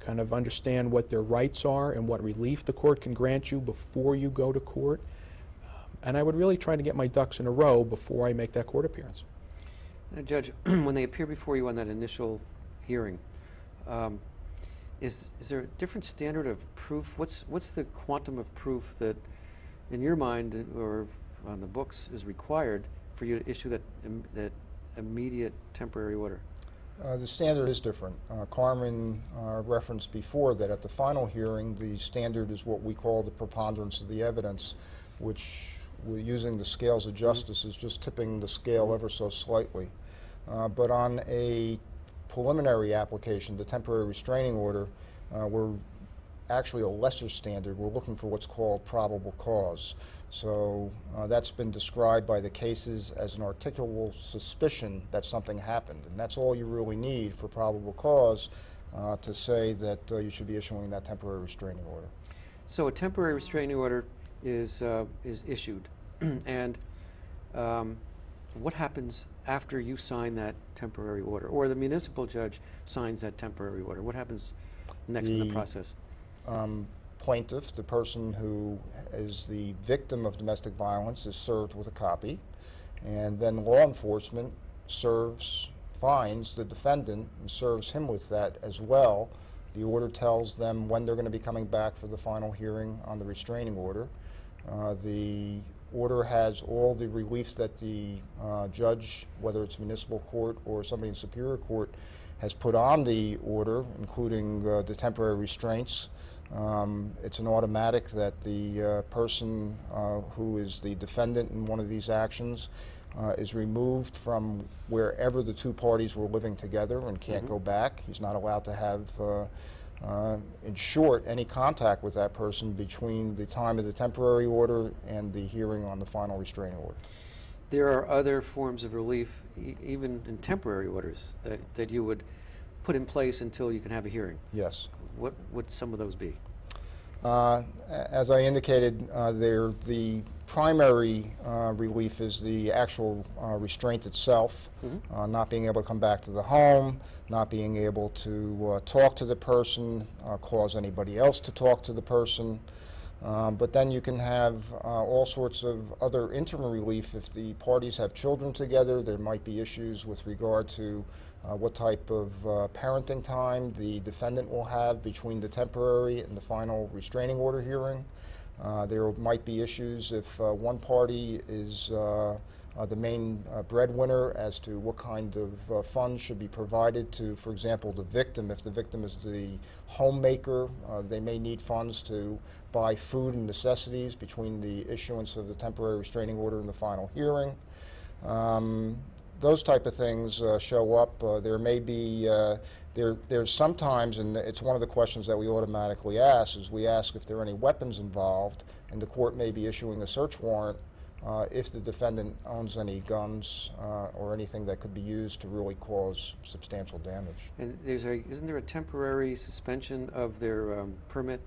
kind of understand what their rights are and what relief the court can grant you before you go to court. And I would really try to get my ducks in a row before I make that court appearance. Now, Judge, when they appear before you on that initial hearing, is there a different standard of proof? What's the quantum of proof that, in your mind or on the books, is required for you to issue that immediate temporary order? The standard is different. Carmen referenced before that at the final hearing, the standard is what we call the preponderance of the evidence, which we're using the scales of justice is just tipping the scale ever so slightly. But on a preliminary application, the temporary restraining order, we're actually a lesser standard. We're looking for what's called probable cause. So that's been described by the cases as an articulable suspicion that something happened. And that's all you really need for probable cause to say that you should be issuing that temporary restraining order. So a temporary restraining order is issued. And what happens after you sign that temporary order, or the municipal judge signs that temporary order? What happens next in the process? Plaintiff, the person who is the victim of domestic violence, is served with a copy, and then law enforcement fines the defendant and serves him with that as well. The order tells them when they're going to be coming back for the final hearing on the restraining order. The order has all the relief that the judge, whether it's municipal court or somebody in Superior Court, has put on the order, including the temporary restraints. It's an automatic that the person who is the defendant in one of these actions is removed from wherever the two parties were living together and can't go back. He's not allowed to have, in short, any contact with that person between the time of the temporary order and the hearing on the final restraining order. There are other forms of relief, even in temporary orders, that you would put in place until you can have a hearing. Yes. What would some of those be? As I indicated, the primary relief is the actual restraint itself, not being able to come back to the home, not being able to talk to the person, cause anybody else to talk to the person. But then you can have all sorts of other interim relief. If the parties have children together, there might be issues with regard to what type of parenting time the defendant will have between the temporary and the final restraining order hearing. There might be issues if one party is the main breadwinner as to what kind of funds should be provided to, for example, the victim. If the victim is the homemaker, they may need funds to buy food and necessities between the issuance of the temporary restraining order and the final hearing. Those type of things show up. There may be, there's sometimes, and it's one of the questions that we automatically ask, is we ask if there are any weapons involved, and the court may be issuing a search warrant if the defendant owns any guns or anything that could be used to really cause substantial damage. And isn't there a temporary suspension of their permit,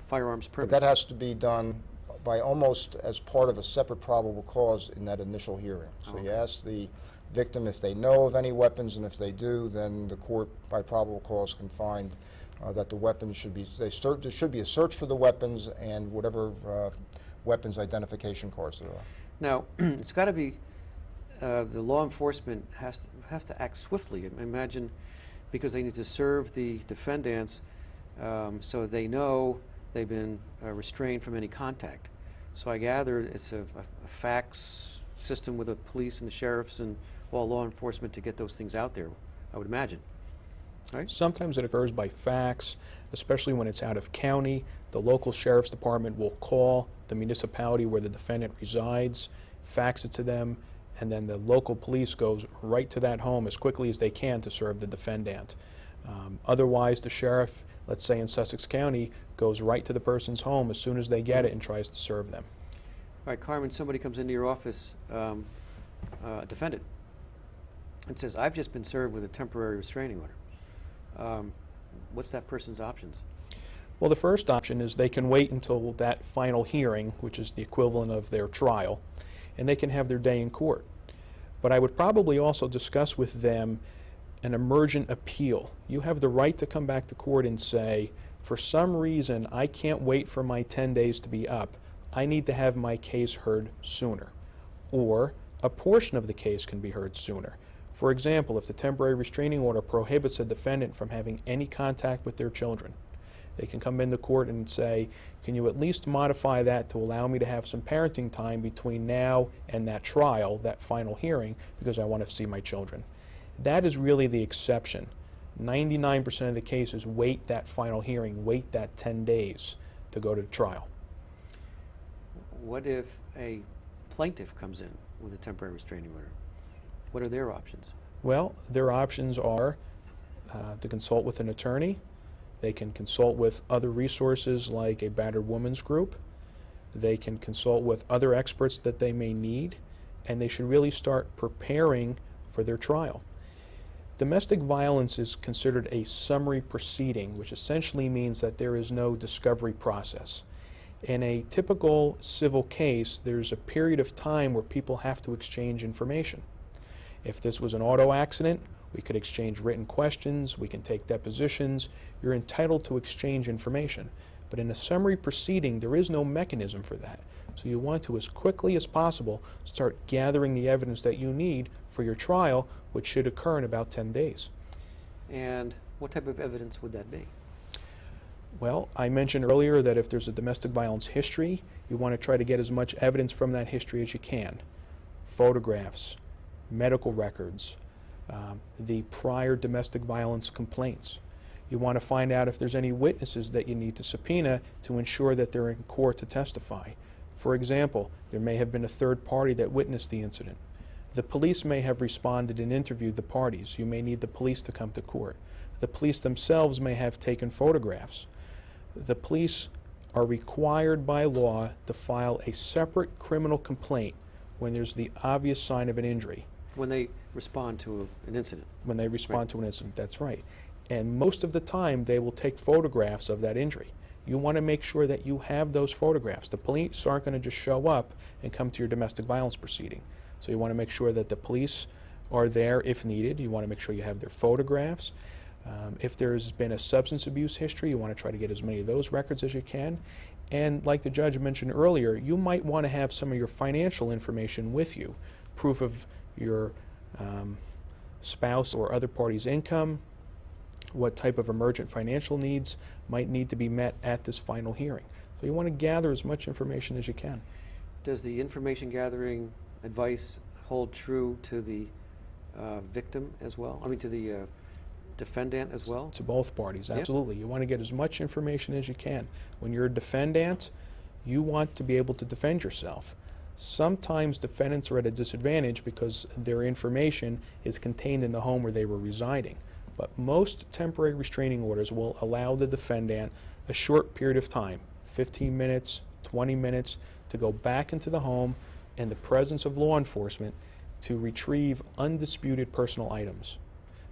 firearms permit? But that has to be done by almost as part of a separate probable cause in that initial hearing. So you ask the victim if they know of any weapons, and if they do, then the court, by probable cause, can find that the weapons should be, there should be a search for the weapons and whatever weapons identification cards there are. Now, it's got to be, the law enforcement has to act swiftly. Imagine, because they need to serve the defendants so they know they've been restrained from any contact. So I gather it's a fax system with the police and the sheriffs and all law enforcement to get those things out there, I would imagine. Right? Sometimes it occurs by fax, especially when it's out of county. The local sheriff's department will call the municipality where the defendant resides, fax it to them, and then the local police goes right to that home as quickly as they can to serve the defendant. Otherwise, the sheriff, let's say in Sussex County, goes right to the person's home as soon as they get it and tries to serve them. All right, Carmen, somebody comes into your office, a defendant, and says, I've just been served with a temporary restraining order. What's that person's options? Well, the first option is they can wait until that final hearing, which is the equivalent of their trial, and they can have their day in court. But I would probably also discuss with them an emergent appeal. You have the right to come back to court and say, for some reason, I can't wait for my 10 days to be up. I need to have my case heard sooner. Or a portion of the case can be heard sooner. For example, if the temporary restraining order prohibits a defendant from having any contact with their children, they can come into court and say, can you at least modify that to allow me to have some parenting time between now and that trial, that final hearing, because I want to see my children. That is really the exception. 99% of the cases wait that final hearing, wait that 10 days to go to trial. What if a plaintiff comes in with a temporary restraining order? What are their options? Well, their options are to consult with an attorney. They can consult with other resources like a battered women's group. They can consult with other experts that they may need, and they should really start preparing for their trial. Domestic violence is considered a summary proceeding, which essentially means that there is no discovery process. In a typical civil case, there's a period of time where people have to exchange information. If this was an auto accident, we could exchange written questions, we can take depositions. You're entitled to exchange information. But in a summary proceeding, there is no mechanism for that. So you want to, as quickly as possible, start gathering the evidence that you need for your trial, which should occur in about 10 days. And what type of evidence would that be? Well, I mentioned earlier that if there's a domestic violence history, you want to try to get as much evidence from that history as you can. Photographs, medical records, the prior domestic violence complaints. You want to find out if there's any witnesses that you need to subpoena to ensure that they're in court to testify. For example, there may have been a third party that witnessed the incident. The police may have responded and interviewed the parties. You may need the police to come to court. The police themselves may have taken photographs. The police are required by law to file a separate criminal complaint when there's the obvious sign of an injury. When they respond to an incident. When they respond Right. to an incident, that's right. And most of the time, they will take photographs of that injury. You want to make sure that you have those photographs. The police aren't going to just show up and come to your domestic violence proceeding. So you want to make sure that the police are there if needed. You want to make sure you have their photographs. If there's been a substance abuse history, you want to try to get as many of those records as you can. And like the judge mentioned earlier, you might want to have some of your financial information with you. Proof of your spouse or other party's income, what type of emergent financial needs might need to be met at this final hearing. So you want to gather as much information as you can. Does the information gathering advice hold true to the victim as well? I mean, to the defendant as well? To both parties, Yeah. absolutely. You want to get as much information as you can. When you're a defendant, you want to be able to defend yourself. Sometimes defendants are at a disadvantage because their information is contained in the home where they were residing. But most temporary restraining orders will allow the defendant a short period of time, 15 minutes, 20 minutes, to go back into the home in the presence of law enforcement to retrieve undisputed personal items.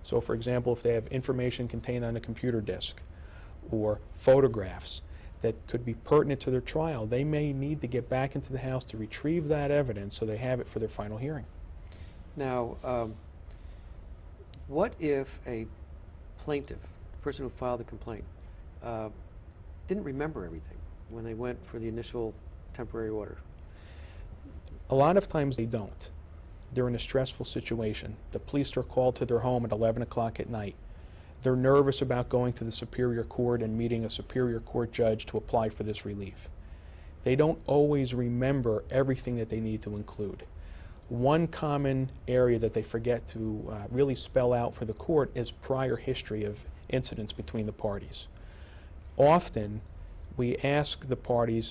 So for example, if they have information contained on a computer disk or photographs that could be pertinent to their trial, they may need to get back into the house to retrieve that evidence so they have it for their final hearing. Now, what if a plaintiff, the person who filed the complaint, didn't remember everything when they went for the initial temporary order? A lot of times they don't. They're in a stressful situation. The police are called to their home at 11 o'clock at night. They're nervous about going to the Superior Court and meeting a Superior Court judge to apply for this relief. They don't always remember everything that they need to include. One common area that they forget to really spell out for the court is prior history of incidents between the parties. Often, we ask the parties